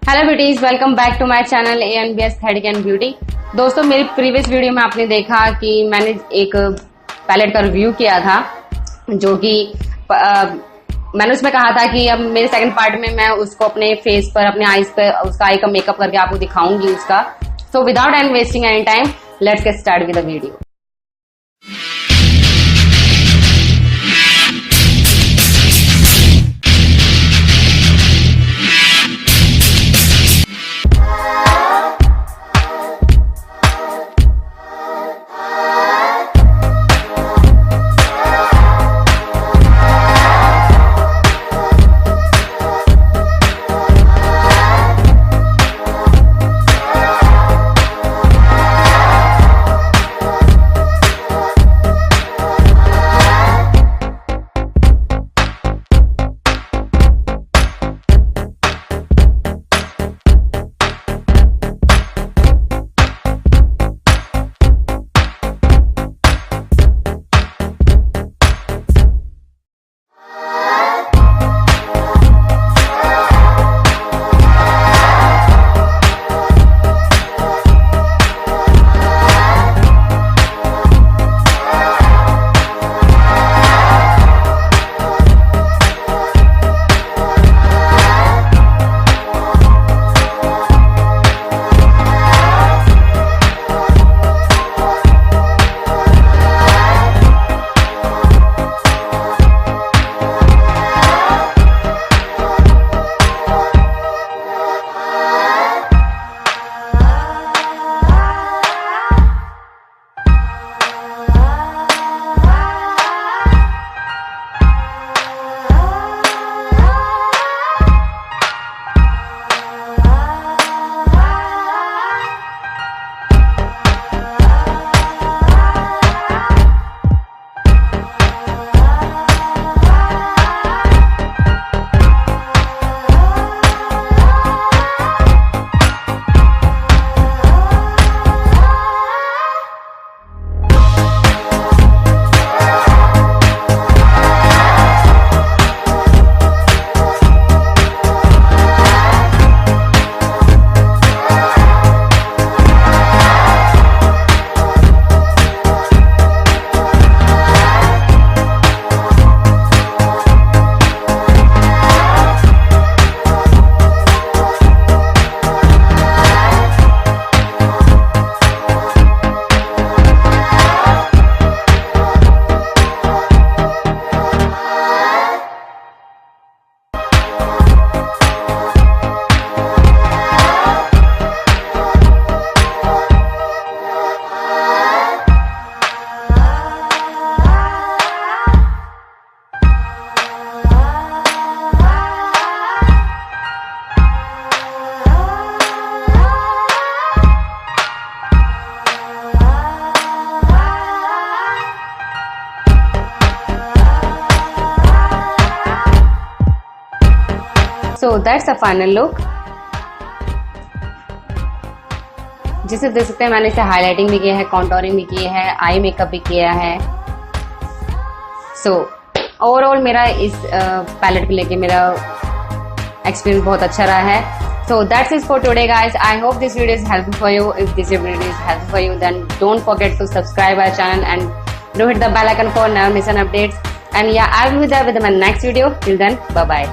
Hello beauties, welcome back to my channel ANB aesthetic and beauty. दोस्तों, मेरी previous video में आपने देखा कि मैंने एक पैलेट का रिव्यू किया था, जो कि मैंने उसमें कहा था कि अब मेरे सेकंड पार्ट में मैं उसको अपने फेस पर, अपने आईज पर उसका आई का मेकअप करके आपको दिखाऊंगी उसका। So without any wasting any time, let's get start with the video. So that's the final look। जिसे देख सकते हैं, मैंने इसे हाईलाइटिंग भी किया है, कॉन्टोरिंग भी किया है, आई मेकअप भी किया है। सो ओवरऑल मेरा इस पैलेट को लेके मेरा एक्सपीरियंस बहुत अच्छा रहा है। So that's it for today, guys. I hope this video is helpful for you. If this video is helpful for you, then don't forget to subscribe our channel and hit the bell icon for never miss an updates. And yeah, I'll be there with my next video. Till then, bye bye.